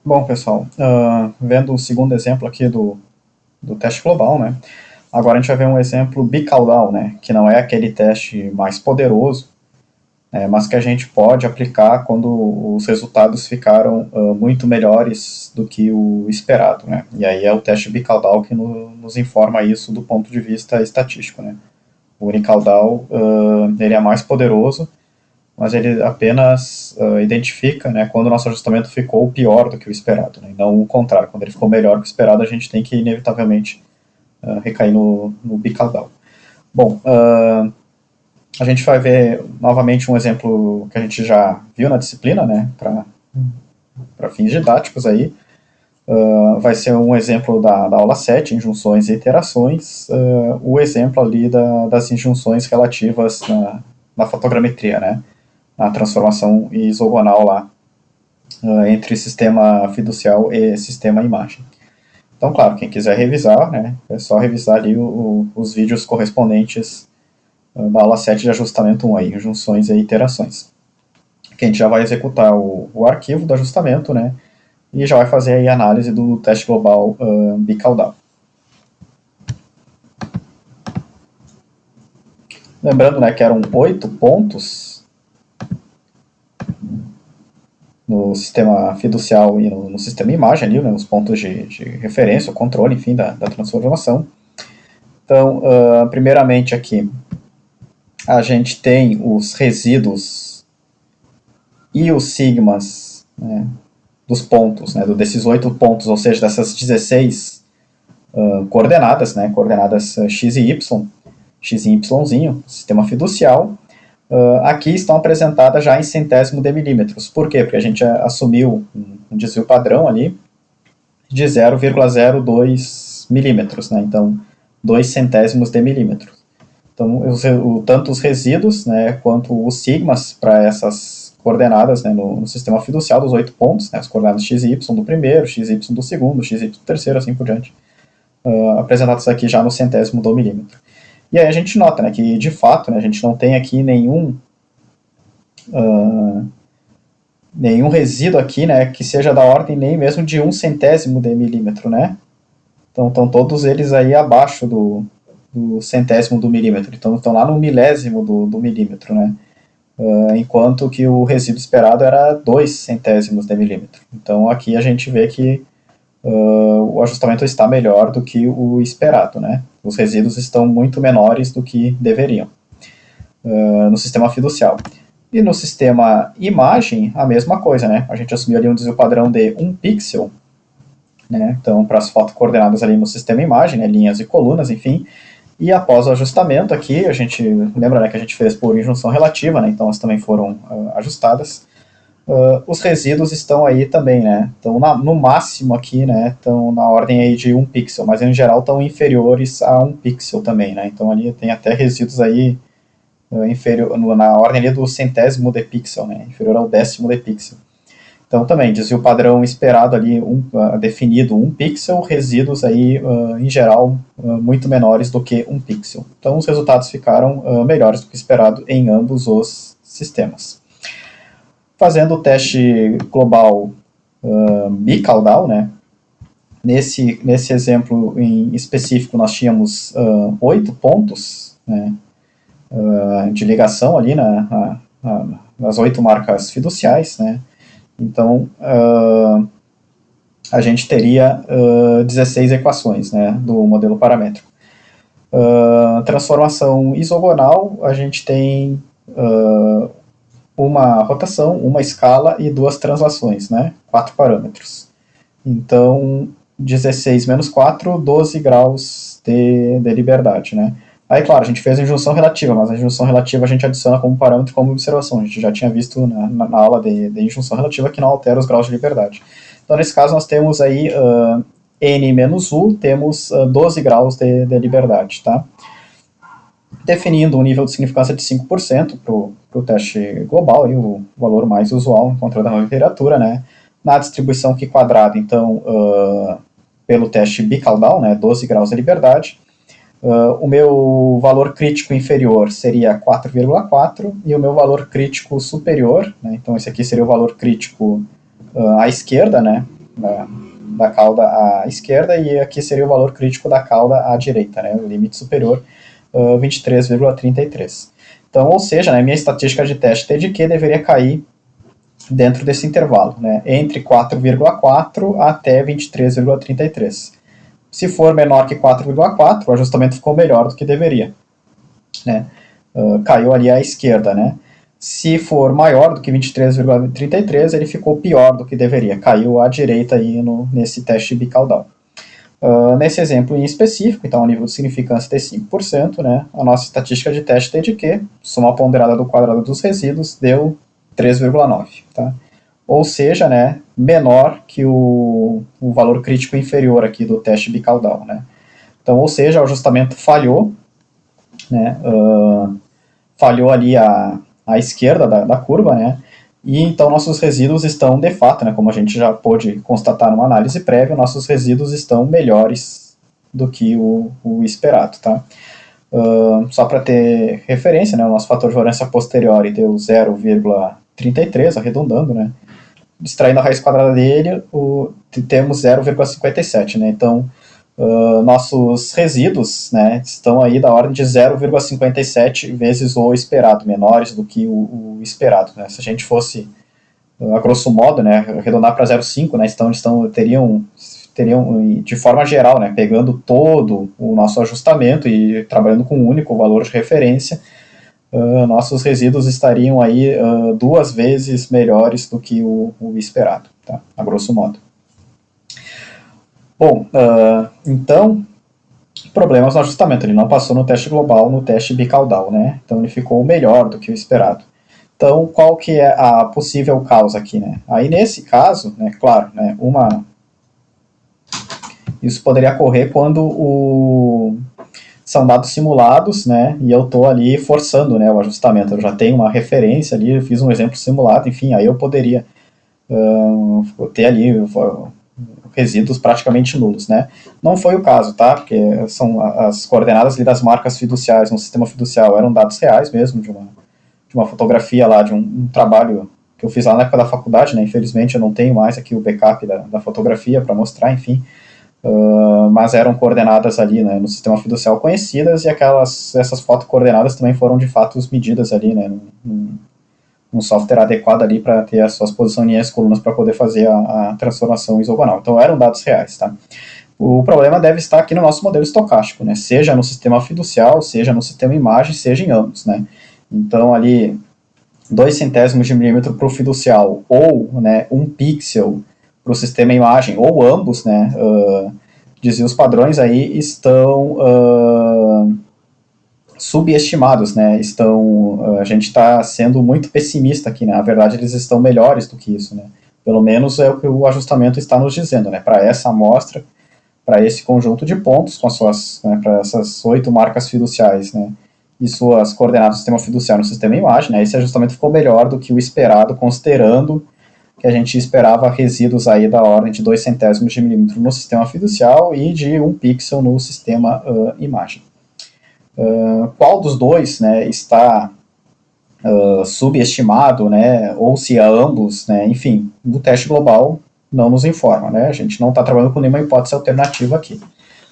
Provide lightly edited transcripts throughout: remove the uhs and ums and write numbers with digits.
Bom, pessoal, vendo o segundo exemplo aqui do teste global, né? Agora a gente vai ver um exemplo bicaudal, né? Que não é aquele teste mais poderoso, mas que a gente pode aplicar quando os resultados ficaram muito melhores do que o esperado, né? E aí é o teste bicaudal que nos informa isso do ponto de vista estatístico, né? O unicaudal, ele é mais poderoso, mas ele apenas identifica, né, quando o nosso ajustamento ficou pior do que o esperado, né, e não o contrário. Quando ele ficou melhor que o esperado, a gente tem que inevitavelmente recair no bicaudal. Bom, a gente vai ver novamente um exemplo que a gente já viu na disciplina, né, para fins didáticos aí. Vai ser um exemplo da aula 7, injunções e iterações, o exemplo ali das injunções relativas na fotogrametria, né, na transformação isogonal lá entre sistema fiducial e sistema imagem. Então, claro, quem quiser revisar, né, é só revisar ali os vídeos correspondentes da aula 7 de ajustamento 1, aí, junções e iterações. Que a gente já vai executar o arquivo do ajustamento, né, e já vai fazer aí a análise do teste global bicaudal. Lembrando, né, que eram 8 pontos no sistema fiducial e no sistema imagem ali, né, os pontos de referência, o controle, enfim, da transformação. Então, primeiramente aqui, a gente tem os resíduos e os sigmas, né, dos pontos, né, desses 8 pontos, ou seja, dessas 16 coordenadas, né, coordenadas x e y, x e yzinho, sistema fiducial. Aqui estão apresentadas já em centésimo de milímetros. Por quê? Porque a gente assumiu um desvio padrão ali de 0,02 milímetros, né? Então, 2 centésimos de milímetro. Então, tanto os resíduos, né, quanto os sigmas para essas coordenadas, né, no sistema fiducial dos 8 pontos, né, as coordenadas x e y do primeiro, x e y do segundo, x e y do terceiro, assim por diante, apresentados aqui já no centésimo do milímetro. E aí a gente nota, né, que de fato, né, a gente não tem aqui nenhum resíduo aqui, né, que seja da ordem nem mesmo de 1 centésimo de milímetro, né? Então estão todos eles aí abaixo do centésimo do milímetro. Então estão lá no milésimo do milímetro, né? Enquanto que o resíduo esperado era 2 centésimos de milímetro. Então aqui a gente vê que o ajustamento está melhor do que o esperado, né? Os resíduos estão muito menores do que deveriam no sistema fiducial. E no sistema imagem, a mesma coisa, né? A gente assumiu ali um desvio padrão de 1 pixel, né? Então, para as fotocoordenadas ali no sistema imagem, né? Linhas e colunas, enfim. E após o ajustamento aqui, a gente lembra, né, que a gente fez por injunção relativa, né? Então, elas também foram ajustadas. Os resíduos estão aí também, né? Então, no máximo aqui, né? Estão na ordem aí de 1 pixel, mas em geral estão inferiores a 1 pixel também, né? Então, ali tem até resíduos aí inferior, na ordem ali do centésimo de pixel, né? Inferior ao décimo de pixel. Então, também, desvio padrão esperado ali, definido 1 pixel, resíduos aí, em geral, muito menores do que 1 pixel. Então, os resultados ficaram melhores do que esperado em ambos os sistemas. Fazendo o teste global bicaudal, né? Nesse exemplo em específico, nós tínhamos 8 pontos, né, de ligação ali nas 8 marcas fiduciais, né? Então, a gente teria 16 equações, né, do modelo paramétrico. Transformação isogonal, a gente tem uma rotação, uma escala e 2 translações, né, 4 parâmetros. Então, 16 menos 4, 12 graus de liberdade, né. Aí, claro, a gente fez a injunção relativa, mas a injunção relativa a gente adiciona como parâmetro, como observação. A gente já tinha visto na aula de injunção relativa que não altera os graus de liberdade. Então, nesse caso, nós temos aí n menos u, temos 12 graus de liberdade, tá? Definindo um nível de significância de 5% para o teste global, aí, o valor mais usual encontrado na literatura, né? Na distribuição Q quadrado, então, pelo teste bicaudal, né, 12 graus de liberdade, o meu valor crítico inferior seria 4,4 e o meu valor crítico superior, né, então esse aqui seria o valor crítico à esquerda, né, da cauda à esquerda, e aqui seria o valor crítico da cauda à direita, né, o limite superior, 23,33. Então, ou seja, né, minha estatística de teste T de Q deveria cair dentro desse intervalo, né, entre 4,4 até 23,33. Se for menor que 4,4, o ajustamento ficou melhor do que deveria, né, caiu ali à esquerda, né. Se for maior do que 23,33, ele ficou pior do que deveria, caiu à direita aí nesse teste bicaudal. Nesse exemplo em específico, então, o nível de significância de 5%, né, a nossa estatística de teste T de Q, soma ponderada do quadrado dos resíduos, deu 3,9. Tá? Ou seja, né, menor que o valor crítico inferior aqui do teste bicaudal. Né? Então, ou seja, o ajustamento falhou, né, falhou ali à esquerda da curva, né, e então nossos resíduos estão, de fato, né, como a gente já pôde constatar numa análise prévia, nossos resíduos estão melhores do que o esperado. Tá? Só para ter referência, né, o nosso fator de variância posteriori deu 0,33, arredondando, né, extraindo a raiz quadrada dele, temos 0,57, né, então nossos resíduos, né, estão aí da ordem de 0,57 vezes o esperado, menores do que o esperado. Né? Se a gente fosse, a grosso modo, né, arredondar para 0,5, né, então teriam, de forma geral, né, pegando todo o nosso ajustamento e trabalhando com um único valor de referência, nossos resíduos estariam aí 2 vezes melhores do que o esperado, tá? A grosso modo. Bom, então, problemas no ajustamento. Ele não passou no teste global, no teste bicaudal, né? Então ele ficou melhor do que o esperado. Então, qual que é a possível causa aqui, né? Aí nesse caso, né, claro, né, isso poderia ocorrer quando são dados simulados, né, e eu estou ali forçando, né, o ajustamento. Eu já tenho uma referência ali, eu fiz um exemplo simulado, enfim, aí eu poderia ter ali resíduos praticamente nulos, né? Não foi o caso, tá? Porque são as coordenadas ali das marcas fiduciais no sistema fiducial eram dados reais mesmo, de uma fotografia lá, de um trabalho que eu fiz lá na época da faculdade, né? Infelizmente eu não tenho mais aqui o backup da fotografia para mostrar, enfim. Mas eram coordenadas ali, né, no sistema fiducial conhecidas, e essas fotocoordenadas também foram de fato medidas ali, né, um software adequado ali para ter as suas posições e as colunas para poder fazer a transformação isogonal. Então eram dados reais, tá? O problema deve estar aqui no nosso modelo estocástico, né? Seja no sistema fiducial, seja no sistema imagem, seja em ambos, né? Então ali 2 centésimos de milímetro para o fiducial, ou, né, 1 pixel para o sistema imagem, ou ambos, né? Desvios padrões aí estão subestimados, né? A gente está sendo muito pessimista aqui, né? Na verdade, eles estão melhores do que isso, né? Pelo menos é o que o ajustamento está nos dizendo, né? Para essa amostra, para esse conjunto de pontos, com as suas, né, para essas 8 marcas fiduciais, né? E suas coordenadas do sistema fiduciário no sistema imagem, né? Esse ajustamento ficou melhor do que o esperado, considerando que a gente esperava resíduos aí da ordem de 2 centésimos de milímetro no sistema fiducial e de 1 pixel no sistema imagem. Qual dos dois, né, está subestimado, né, ou se a ambos, né, enfim, o teste global não nos informa, né, a gente não está trabalhando com nenhuma hipótese alternativa aqui.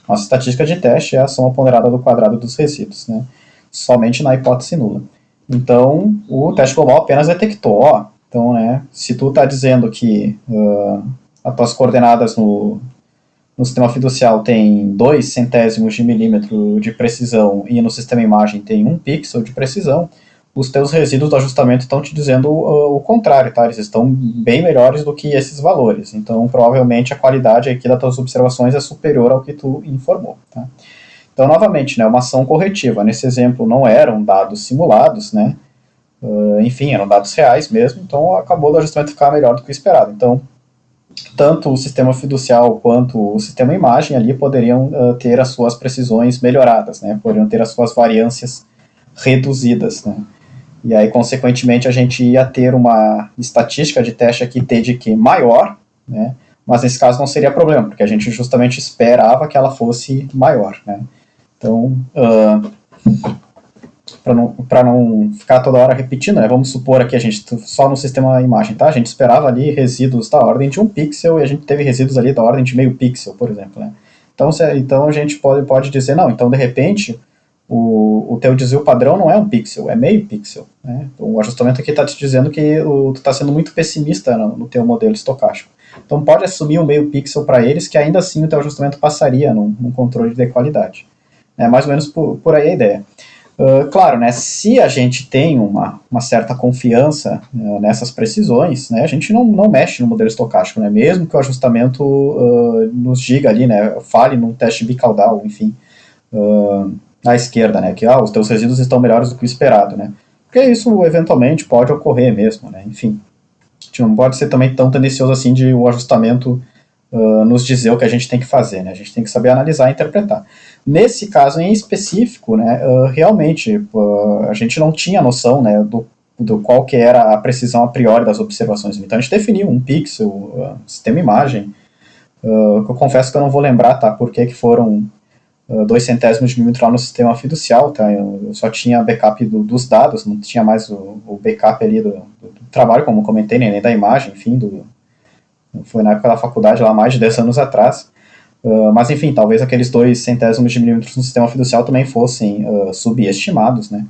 Nossa estatística de teste é a soma ponderada do quadrado dos resíduos, né, somente na hipótese nula. Então, o teste global apenas detectou, então, né, se tu está dizendo que as tuas coordenadas no sistema fiducial tem 2 centésimos de milímetro de precisão e no sistema imagem tem 1 pixel de precisão, os teus resíduos do ajustamento estão te dizendo o contrário, tá? Eles estão bem melhores do que esses valores. Então, provavelmente, a qualidade aqui das tuas observações é superior ao que tu informou, tá? Então, novamente, né, uma ação corretiva. Nesse exemplo, não eram dados simulados, né? Enfim, eram dados reais mesmo, então acabou o ajustamento ficar melhor do que o esperado. Então, tanto o sistema fiducial quanto o sistema imagem ali poderiam ter as suas precisões melhoradas, né? Poderiam ter as suas variâncias reduzidas, né? E aí, consequentemente, a gente ia ter uma estatística de teste aqui T de Q maior, né? Mas nesse caso não seria problema, porque a gente justamente esperava que ela fosse maior, né? Então, para não ficar toda hora repetindo, né? Vamos supor aqui a gente, só no sistema imagem, tá? A gente esperava ali resíduos da ordem de 1 pixel e a gente teve resíduos ali da ordem de meio pixel, por exemplo, né? Então a gente pode dizer, não, então de repente o teu desvio padrão não é 1 pixel, é meio pixel, né? O ajustamento aqui está te dizendo que tu está sendo muito pessimista no teu modelo estocástico. Então pode assumir um meio pixel para eles, que ainda assim o teu ajustamento passaria num controle de qualidade. É mais ou menos por aí a ideia. Claro, né, se a gente tem uma certa confiança nessas precisões, né, a gente não mexe no modelo estocástico, né, mesmo que o ajustamento nos diga ali, né, fale num teste bicaudal, enfim, à esquerda, né, que os teus resíduos estão melhores do que o esperado, né, porque isso eventualmente pode ocorrer mesmo, né, enfim, a gente não pode ser também tão tendencioso assim de o ajustamento nos dizer o que a gente tem que fazer, né? A gente tem que saber analisar e interpretar. Nesse caso em específico, né, realmente a gente não tinha noção, né, do qual que era a precisão a priori das observações. Então a gente definiu um pixel, sistema imagem, que eu confesso que eu não vou lembrar, tá, por que foram 2 centésimos de milímetro lá no sistema fiducial, tá, eu só tinha backup dos dados, não tinha mais o backup ali do trabalho, como comentei, nem da imagem, enfim, foi na época da faculdade, lá mais de 10 anos atrás. Mas, enfim, talvez aqueles 2 centésimos de milímetros no sistema fiducial também fossem subestimados, né?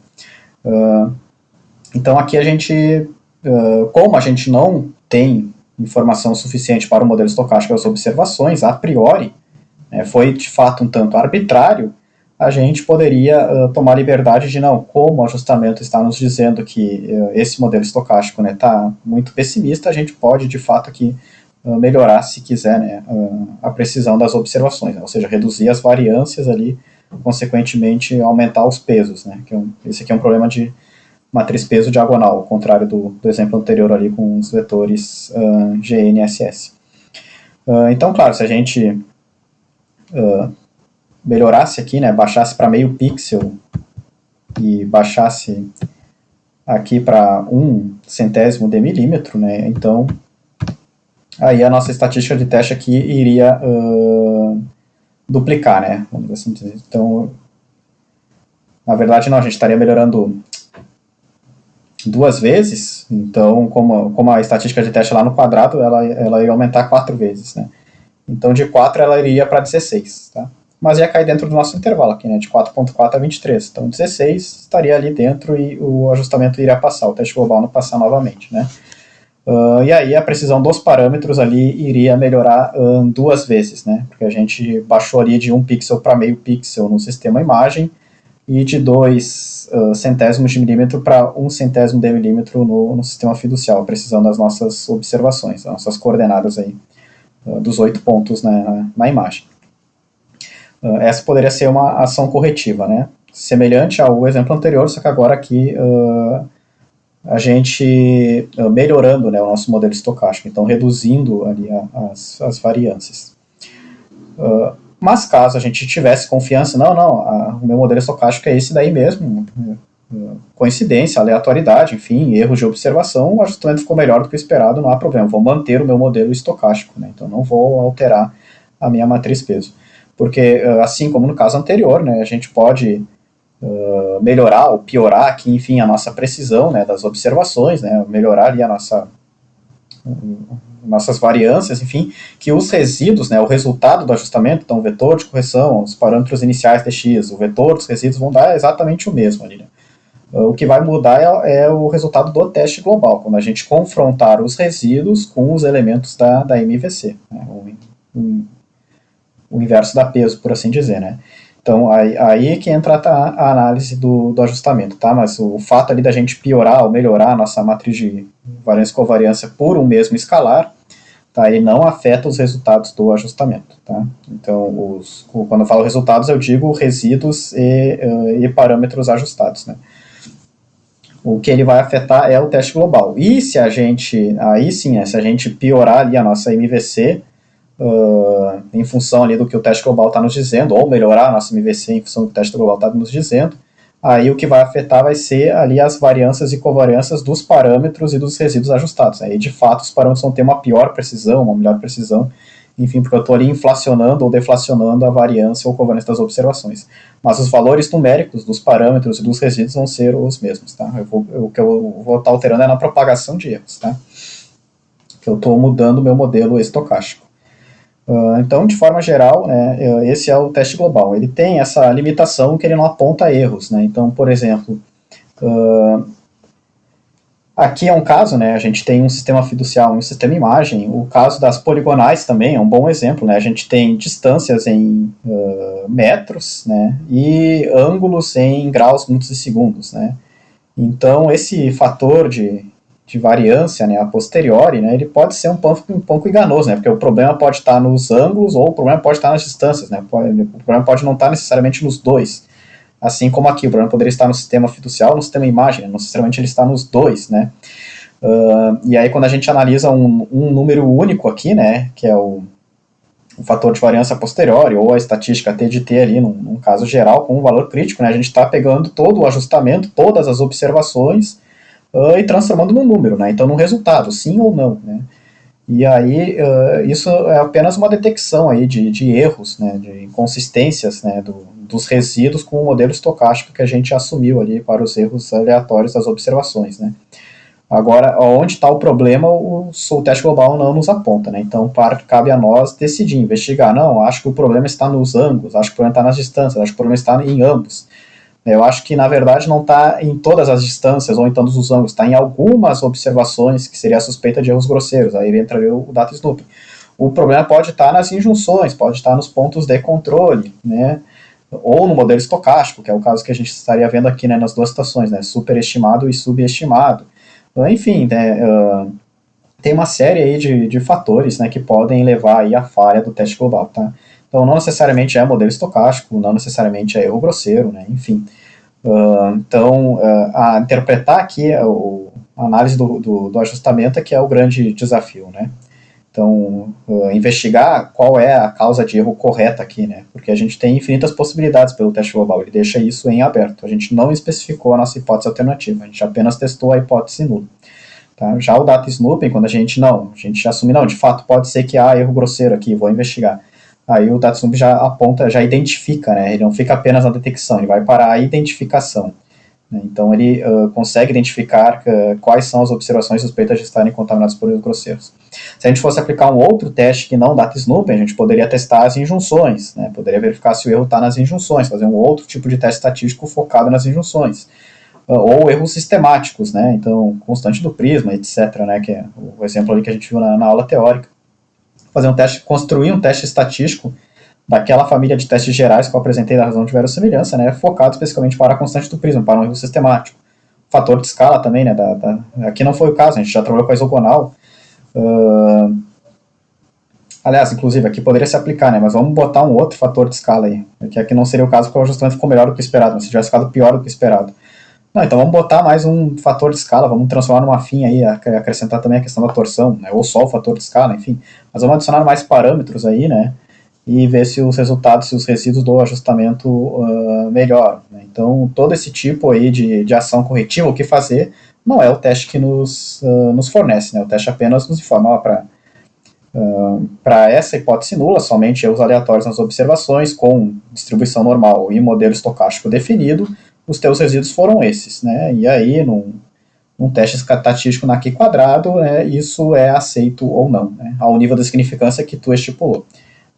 Então, aqui a gente, como a gente não tem informação suficiente para o modelo estocástico das observações, a priori, foi de fato um tanto arbitrário, a gente poderia tomar liberdade de, não, como o ajustamento está nos dizendo que esse modelo estocástico está muito pessimista, a gente pode, de fato, aqui melhorar, se quiser, né, a precisão das observações, né, ou seja, reduzir as variâncias ali, consequentemente aumentar os pesos, né, esse aqui é um problema de matriz peso diagonal, ao contrário do exemplo anterior ali com os vetores GNSS. Então, claro, se a gente melhorasse aqui, né, baixasse para meio pixel e baixasse aqui para 1 centésimo de milímetro, né, então aí a nossa estatística de teste aqui iria duplicar, né? Vamos assim dizer. Então, na verdade, não, a gente estaria melhorando 2 vezes. Então, como a estatística de teste lá no quadrado, ela ia aumentar 4 vezes, né? Então, de 4 ela iria para 16, tá? Mas ia cair dentro do nosso intervalo aqui, né? De 4.4 a 23. Então, 16 estaria ali dentro e o ajustamento iria passar, o teste global não passar novamente, né? E aí a precisão dos parâmetros ali iria melhorar 2 vezes, né? Porque a gente baixou ali de 1 pixel para meio pixel no sistema imagem e de 2 centésimos de milímetro para 1 centésimo de milímetro no sistema fiducial, a precisão das nossas observações, das nossas coordenadas aí, dos 8 pontos na imagem. Essa poderia ser uma ação corretiva, né? Semelhante ao exemplo anterior, só que agora aqui a gente melhorando, né, o nosso modelo estocástico, então reduzindo ali as variâncias. Mas caso a gente tivesse confiança, o meu modelo estocástico é esse daí mesmo, coincidência, aleatoriedade, enfim, erros de observação, o ajustamento ficou melhor do que o esperado, não há problema, vou manter o meu modelo estocástico, né, então não vou alterar a minha matriz peso. Porque, assim como no caso anterior, né, a gente pode melhorar ou piorar aqui, enfim, a nossa precisão, né, das observações, né, melhorar ali nossas variâncias, enfim, que os resíduos, né, o resultado do ajustamento, então o vetor de correção, os parâmetros iniciais de x, o vetor dos resíduos vão dar exatamente o mesmo ali, né. O que vai mudar é o resultado do teste global, quando a gente confrontar os resíduos com os elementos da MVC, né, o inverso da peso, por assim dizer, né. Então, aí que entra a análise do ajustamento, tá? Mas o fato ali da gente piorar ou melhorar a nossa matriz de variância e covariância por um mesmo escalar, tá? Ele não afeta os resultados do ajustamento, tá? Então, quando eu falo resultados, eu digo resíduos e parâmetros ajustados, né? O que ele vai afetar é o teste global. E se a gente, aí sim, se a gente piorar ali a nossa MVC, em função ali do que o teste global está nos dizendo, ou melhorar a nossa MVC em função do que o teste global está nos dizendo, aí o que vai afetar vai ser ali as variâncias e covariâncias dos parâmetros e dos resíduos ajustados. Aí, de fato, os parâmetros vão ter uma pior precisão, uma melhor precisão, enfim, porque eu estou ali inflacionando ou deflacionando a variância ou covariância das observações. Mas os valores numéricos dos parâmetros e dos resíduos vão ser os mesmos, tá? O que eu vou estar alterando é na propagação de erros, tá? Que eu estou mudando o meu modelo estocástico. Então, de forma geral, né, esse é o teste global. Ele tem essa limitação que ele não aponta erros, né? Então, por exemplo, aqui é um caso, né, a gente tem um sistema fiducial e um sistema imagem. O caso das poligonais também é um bom exemplo, né? A gente tem distâncias em metros, né, e ângulos em graus, minutos e segundos, né? Então, esse fator de variância, né, a posteriori, né, ele pode ser um pouco enganoso, né, porque o problema pode estar nos ângulos ou o problema pode estar nas distâncias, né, o problema pode não estar necessariamente nos dois, assim como aqui, o problema poderia estar no sistema fiducial, no sistema imagem, não necessariamente ele está nos dois, né. E aí quando a gente analisa um número único aqui, né, que é o fator de variância posteriori, ou a estatística T de T ali, num caso geral, com um valor crítico, né, a gente está pegando todo o ajustamento, todas as observações, e transformando num número, né? Então num resultado, sim ou não, né? E aí isso é apenas uma detecção aí de erros, né? De inconsistências, né? Dos resíduos com o modelo estocástico que a gente assumiu ali para os erros aleatórios das observações, né? Agora, onde está o problema, o teste global não nos aponta, né? Então cabe a nós decidir, investigar. Não, acho que o problema está nos ângulos, acho que o problema está nas distâncias, acho que o problema está em ambos. Eu acho que, na verdade, não está em todas as distâncias ou em todos os ângulos, está em algumas observações que seria a suspeita de erros grosseiros, aí entraria o data snooping. O problema pode estar nas injunções, pode estar nos pontos de controle, né? Ou no modelo estocástico, que é o caso que a gente estaria vendo aqui, né, nas duas situações, né, superestimado e subestimado. Enfim, né, tem uma série aí de fatores, né, que podem levar aí à falha do teste global, tá? Então, não necessariamente é modelo estocástico, não necessariamente é erro grosseiro, né? Enfim. Então, a interpretar aqui a análise do ajustamento é que é o grande desafio, né? Então, investigar qual é a causa de erro correta aqui, né? Porque a gente tem infinitas possibilidades pelo teste global, ele deixa isso em aberto. A gente não especificou a nossa hipótese alternativa, a gente apenas testou a hipótese nula. Tá? Já o data snooping, quando a gente assume, não, de fato pode ser que há erro grosseiro aqui, vou investigar. Aí o data snooping já aponta, já identifica, né? Ele não fica apenas na detecção, ele vai para a identificação. Né? Então ele consegue identificar quais são as observações suspeitas de estarem contaminadas por erros grosseiros. Se a gente fosse aplicar um outro teste que não data snooping, a gente poderia testar as injunções, né? Poderia verificar se o erro está nas injunções, fazer um outro tipo de teste estatístico focado nas injunções. Ou erros sistemáticos, né? Então, constante do prisma, etc., né? Que é o exemplo ali que a gente viu na aula teórica. Fazer um teste, construir um teste estatístico daquela família de testes gerais que eu apresentei da razão de verossimilhança, né, focado especificamente para a constante do prisma, para um erro sistemático. Fator de escala também, né, aqui não foi o caso, a gente já trabalhou com a isogonal. Aliás, inclusive, aqui poderia se aplicar, né, mas vamos botar um outro fator de escala aí, que aqui não seria o caso porque o ajustamento ficou melhor do que o esperado, mas se tivesse ficado pior do que o esperado. Não, então vamos botar mais um fator de escala, vamos transformar numa FIM aí, acrescentar também a questão da torção, né, ou só o fator de escala, enfim. Mas vamos adicionar mais parâmetros aí, né, e ver se os resultados, se os resíduos do ajustamento melhoram. Né. Então, todo esse tipo aí de ação corretiva, o que fazer, não é o teste que nos fornece, né, o teste apenas nos informa para essa hipótese nula, somente erros aleatórios nas observações, com distribuição normal e modelo estocástico definido, os teus resíduos foram esses, né? E aí, num teste estatístico na Q quadrado, né, isso é aceito ou não, né, ao nível da significância que tu estipulou.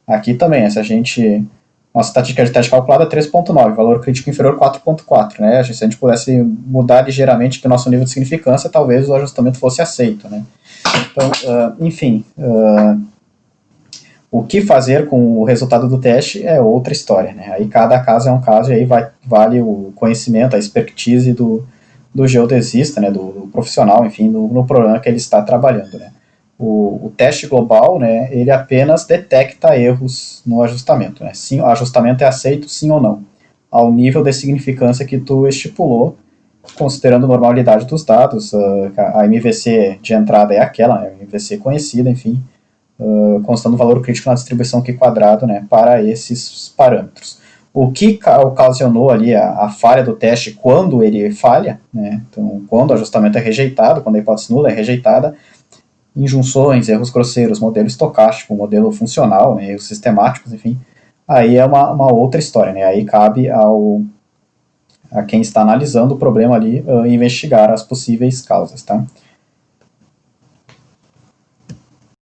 Aqui também, se a gente... Nossa estatística de teste calculada é 3.9, valor crítico inferior 4.4, né? Se a gente pudesse mudar ligeiramente o nosso nível de significância, talvez o ajustamento fosse aceito, né? Então, enfim... O que fazer com o resultado do teste é outra história, né? Aí cada caso é um caso e aí vale o conhecimento, a expertise do geodesista, né? Do profissional, enfim, no problema que ele está trabalhando, né? O teste global, né? Ele apenas detecta erros no ajustamento, né? Sim, o ajustamento é aceito, sim ou não, ao nível de significância que tu estipulou, considerando a normalidade dos dados. A MVC de entrada é aquela, né? A MVC conhecida, enfim, constando o valor crítico na distribuição Q quadrado, né, para esses parâmetros. O que ocasionou ali a falha do teste quando ele falha, né, então quando o ajustamento é rejeitado, quando a hipótese nula é rejeitada, injunções, erros grosseiros, modelo estocástico, modelo funcional, né, erros sistemáticos, enfim, aí é uma outra história, né, aí cabe a quem está analisando o problema ali investigar as possíveis causas, tá?